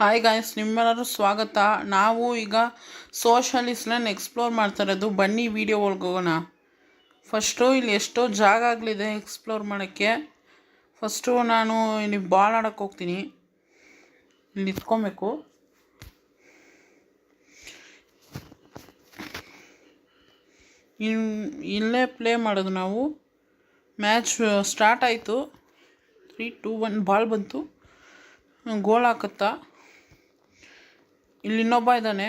Hi guys, ನಿಮ್ಮೆಲ್ಲರೂ ಸ್ವಾಗತ. ನಾವು ಈಗ ಸೋಷಲ್ ಇಸ್ಲ್ಯಾಂಡ್ ಎಕ್ಸ್ಪ್ಲೋರ್ ಮಾಡ್ತಾ ಇರೋದು. ಬನ್ನಿ ವಿಡಿಯೋ ಒಳಗೆ ಹೋಗೋಣ. ಫಸ್ಟು ಇಲ್ಲಿ ಎಷ್ಟೋ ಜಾಗ ಆಗಲಿದೆ ಎಕ್ಸ್ಪ್ಲೋರ್ ಮಾಡೋಕ್ಕೆ. ಫಸ್ಟು ನಾನು ಇಲ್ಲಿ ಬಾಲ್ ಆಡೋಕ್ಕೆ ಹೋಗ್ತೀನಿ. ಇಲ್ಲಿ ನಿಂತ್ಕೊಬೇಕು. ಇಲ್ಲೇ ಪ್ಲೇ ಮಾಡೋದು ನಾವು. ಮ್ಯಾಚ್ ಸ್ಟಾರ್ಟ್ ಆಯಿತು. 3, 2, 1 ಬಾಲ್ ಬಂತು. ಗೋಲ್ ಹಾಕುತ್ತಾ. ಇಲ್ಲಿ ಇನ್ನೊಬ್ಬ ಇದ್ದಾನೆ,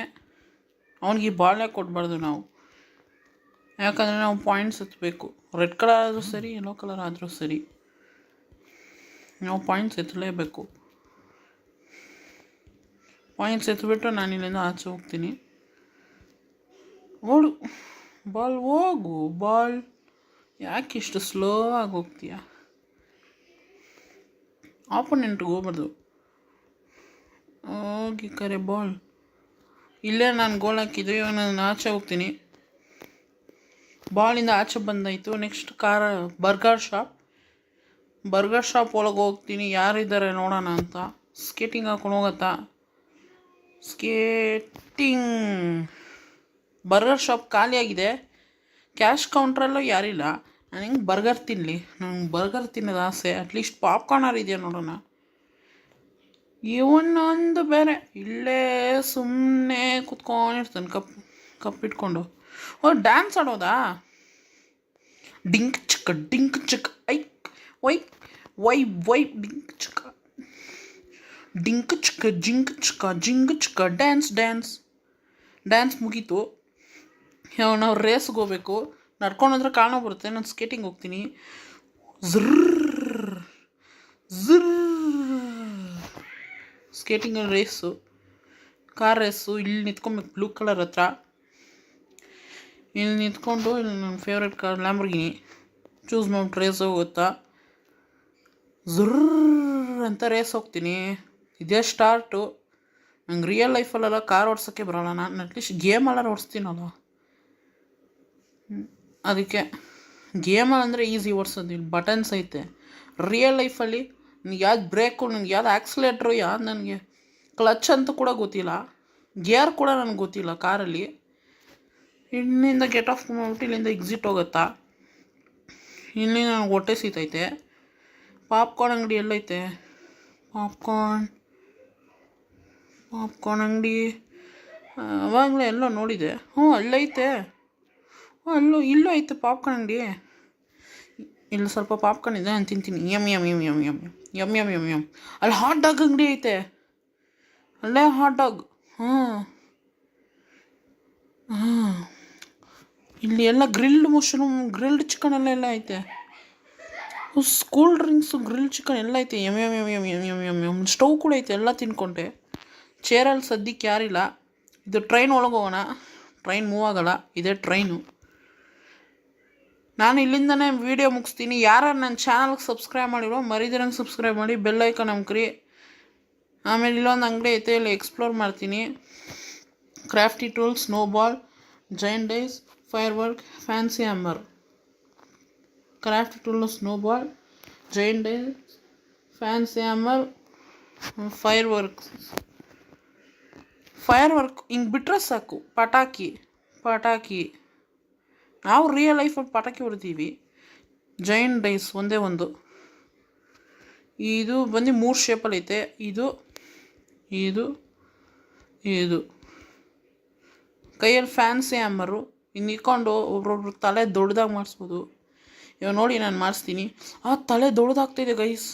ಅವನಿಗೆ ಈ ಬಾಲ್ನೇ ಕೊಡಬಾರ್ದು ನಾವು, ಯಾಕಂದರೆ ನಾವು ಪಾಯಿಂಟ್ಸ್ ಎತ್ತಬೇಕು. ರೆಡ್ ಕಲರ್ ಆದರೂ ಸರಿ, ಯೆಲ್ಲೋ ಕಲರ್ ಆದರೂ ಸರಿ, ನಾವು ಪಾಯಿಂಟ್ಸ್ ಎತ್ತಲೇಬೇಕು. ಪಾಯಿಂಟ್ಸ್ ಎತ್ತಿಬಿಟ್ಟು ನಾನು ಇಲ್ಲಿಂದ ಆಚೆ ಹೋಗ್ತೀನಿ. ಓಡು ಬಾಲ್, ಹೋಗು ಬಾಲ್, ಯಾಕೆ ಇಷ್ಟು ಸ್ಲೋ ಆಗಿ ಹೋಗ್ತೀಯ? ಆಪೋನೆಂಟ್ಗೆ ಹೋಗ್ಬಾರ್ದು, ಹೋಗಿ ಕರೆ ಬಾಲ್. ಇಲ್ಲೇ ನಾನು ಗೋಲ್ ಹಾಕಿದ್ವಿ. ನಾನು ಆಚೆ ಹೋಗ್ತೀನಿ. ಬಾಲಿಂದ ಆಚೆ ಬಂದಾಯಿತು. ನೆಕ್ಸ್ಟ್ ಬರ್ಗರ್ ಶಾಪ್ ಒಳಗೆ ಹೋಗ್ತೀನಿ. ಯಾರಿದ್ದಾರೆ ನೋಡೋಣ ಅಂತ. ಸ್ಕೇಟಿಂಗ್ ಹಾಕೊಂಡು ಹೋಗತ್ತಾ? ಸ್ಕೇಟಿಂಗ್. ಬರ್ಗರ್ ಶಾಪ್ ಖಾಲಿಯಾಗಿದೆ. ಕ್ಯಾಶ್ ಕೌಂಟ್ರಲ್ಲೂ ಯಾರಿಲ್ಲ. ನಾನು ಹಿಂಗೆ ಬರ್ಗರ್ ತಿನ್ನಲಿ. ನಂಗೆ ಬರ್ಗರ್ ತಿನ್ನೋದು ಆಸೆ. ಅಟ್ಲೀಸ್ಟ್ ಪಾಪ್ಕಾರ್ನರ್ ಇದೆಯಾ ನೋಡೋಣ. ಇವನೊಂದು ಬೇರೆ ಇಲ್ಲೇ ಸುಮ್ಮನೆ ಕೂತ್ಕೊಂಡಿರ್ತಾನೆ ಕಪ್ಪಿಟ್ಕೊಂಡು. ಡ್ಯಾನ್ಸ್ ಆಡೋದಾ? ಡಿಂಕ್ ಚಿಕ್ಕ ಐಕ್ ವೈ ವೈ ವೈ ಡಿಂಕ್ ಚಿಕ್ಕ ಡಿಂಕ್ ಚಿಕ್ಕ ಜಿಂಕ್ ಚಿಕ್ಕ ಡ್ಯಾನ್ಸ್ ಮುಗೀತು. ನಾವು ರೇಸ್ಗೆ ಹೋಗ್ಬೇಕು. ನಡ್ಕೊಂಡು ಹೋದ್ರೆ ಕಾರಣ ಬರುತ್ತೆ. ನಾನು ಸ್ಕೇಟಿಂಗ್ ಹೋಗ್ತೀನಿ. ಝರ್ರ್ ಸ್ಕೇಟಿಂಗ್ ರೇಸು, ಕಾರ್ ರೇಸು. ಇಲ್ಲಿ ನಿಂತ್ಕೊಬೇಕು ಬ್ಲೂ ಕಲರ್ ಹತ್ರ. ಇಲ್ಲಿ ನಿಂತ್ಕೊಂಡು ಇಲ್ಲಿ ನನ್ನ ಫೇವ್ರೆಟ್ ಕಾರ್ ಲ್ಯಾಂಬೋರ್ಗಿನಿ ಚೂಸ್ ಮಾಡ್ಬಿಟ್ಟು ರೇಸ್ ಹೋಗುತ್ತಾ. ಝರ್ರ್ ಅಂತ ರೇಸ್ ಹೋಗ್ತೀನಿ. ಇದೇ ಸ್ಟಾರ್ಟು. ನಂಗೆ ರಿಯಲ್ ಲೈಫಲ್ಲೆಲ್ಲ ಕಾರ್ ಓಡ್ಸೋಕ್ಕೆ ಬರೋಲ್ಲ. ನಾನು ಅಟ್ಲೀಸ್ಟ್ ಗೇಮಲ್ಲಾರು ಓಡಿಸ್ತೀನಲ್ಲ, ಅದಕ್ಕೆ. ಗೇಮಲ್ಲಿ ಅಂದರೆ ಈಸಿ ಓಡಿಸೋದು. ಇಲ್ಲಿ ಬಟನ್ಸ್ ಐತೆ. ರಿಯಲ್ ಲೈಫಲ್ಲಿ ನನಗೆ ಯಾವ್ದು ಬ್ರೇಕು, ನನಗೆ ಯಾವ್ದು ಆ್ಯಕ್ಸಿಲೇಟ್ರು, ಯಾವ್ದು ನನಗೆ ಕ್ಲಚ್ ಅಂತ ಕೂಡ ಗೊತ್ತಿಲ್ಲ. ಗೇರ್ ಕೂಡ ನನಗೆ ಗೊತ್ತಿಲ್ಲ ಕಾರಲ್ಲಿ. ಇಲ್ಲಿಂದ ಗೆಟ್ ಆಫ್ ಮಾಡ್ಬಿಟ್ಟು ಇಲ್ಲಿಂದ ಎಕ್ಸಿಟ್ ಹೋಗುತ್ತಾ. ಇಲ್ಲಿ ನನಗೆ ಹೊಟ್ಟೆ ಸೀತೈತೆ. ಪಾಪ್ಕಾರ್ನ್ ಅಂಗಡಿ ಎಲ್ಲೈತೆ? ಪಾಪ್ಕಾರ್ನ್ ಅಂಗಡಿ ಅವಾಗಲೇ ಎಲ್ಲೋ ನೋಡಿದೆ. ಅಲ್ಲೈತೆ. ಇಲ್ಲೂ ಐತೆ ಪಾಪ್ಕಾರ್ನ್ ಅಂಗಡಿ. ಇಲ್ಲಿ ಸ್ವಲ್ಪ ಪಾಪ್ಕಾರ್ನ್ ಇದೆ, ನಾನು ತಿಂತೀನಿ. M M M M M M M M M. ಅಲ್ಲಿ ಹಾಟ್ ಡಾಗ್ ಅಂಗಡಿ ಐತೆ. ಅಲ್ಲೇ ಹಾಟ್ ಡಾಗ್. ಇಲ್ಲಿ ಎಲ್ಲ ಗ್ರಿಲ್ಡ್ ಮಶ್ರೂಮ್, ಗ್ರಿಲ್ಡ್ ಚಿಕನ್ ಎಲ್ಲ ಐತೆ. ಕೂಲ್ ಡ್ರಿಂಕ್ಸು, ಗ್ರಿಲ್ಡ್ ಚಿಕನ್ ಎಲ್ಲ ಐತೆ. M M M M M M M M. Stove ಕೂಡ ಐತೆ. ಎಲ್ಲ ತಿನ್ಕೊಂಡೆ. ಚೇರಲ್ಲಿ ಸದ್ಯಕ್ಕೆ ಯಾರಿಲ್ಲ. ಇದು ಟ್ರೈನ್ ಒಳಗೆ ಹೋಗೋಣ. ಟ್ರೈನ್ ಮೂವ್ ಆಗೋಲ್ಲ. ಇದೇ ಟ್ರೈನು. ನಾನು ಇಲ್ಲಿಂದನೇ ವೀಡಿಯೋ ಮುಗಿಸ್ತೀನಿ. ಯಾರು ನನ್ನ ಚಾನಲ್ಗೆ ಸಬ್ಸ್ಕ್ರೈಬ್ ಮಾಡಿರೋ ಮರಿದಿರಂಗೆ ಸಬ್ಸ್ಕ್ರೈಬ್ ಮಾಡಿ, ಬೆಲ್ ಐಕಾನ್ ಅಮ್ಕ್ರಿ. ಆಮೇಲೆ ಇಲ್ಲೊಂದು ಅಂಗಡಿ ಐತೆ, ಇಲ್ಲಿ ಎಕ್ಸ್ಪ್ಲೋರ್ ಮಾಡ್ತೀನಿ. Crafty tools, snowball, giant dice, firework, fancy hammer. Crafty tool, snowball, giant dice, fancy hammer, firework ಹಿಂಗೆ ಬಿಟ್ಟರೆ ಸಾಕು. ಪಟಾಕಿ. ನಾವು ರಿಯಲ್ ಲೈಫಲ್ಲಿ ಪಟಾಕಿ ಹೊಡಿತೀವಿ. ಜೈಂಟ್ ಡೈಸ್ ಒಂದೇ ಒಂದು. ಇದು ಬಂದು 3 ಶೇಪಲ್ಲಿ ಐತೆ. ಇದು ಕೈಯಲ್ಲಿ ಫ್ಯಾನ್ಸಿ ಹ್ಯಾಮರು. ಹಿಂಗೆ ಇಟ್ಕೊಂಡು ಒಬ್ರೊಬ್ರು ತಲೆ ದೊಡ್ಡದಾಗಿ ಮಾಡಿಸ್ಬೋದು. ಇವಾಗ ನೋಡಿ, ನಾನು ಮಾಡಿಸ್ತೀನಿ. ತಲೆ ದೊಡ್ಡದಾಗ್ತಿದೆ ಗೈಸ್.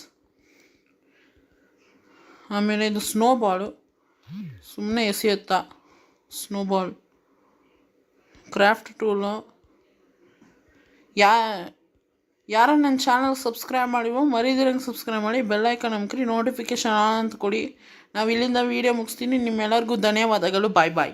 ಆಮೇಲೆ ಇದು ಸ್ನೋಬಾಲು, ಸುಮ್ಮನೆ ಎಸೆಯುತ್ತಾ ಸ್ನೋಬಾಲ್. Craft tool. ಯಾರು ನನ್ನ ಚಾನಲ್ ಸಬ್ಸ್ಕ್ರೈಬ್ ಮಾಡಿವೋ ಮರಿದಿರಂಗೆ ಸಬ್ಸ್ಕ್ರೈಬ್ ಮಾಡಿ, ಬೆಲ್ ಐಕಾನ್ ಅಮ್ಕ್ರಿ, ನೋಟಿಫಿಕೇಷನ್ ಆನ್ ಅಂತ ಕೊಡಿ. ನಾವು ಇಲ್ಲಿಂದ ವೀಡಿಯೋ ಮುಗಿಸ್ತೀನಿ. ನಿಮ್ಮೆಲ್ಲರಿಗೂ ಧನ್ಯವಾದಗಳು. ಬಾಯ್.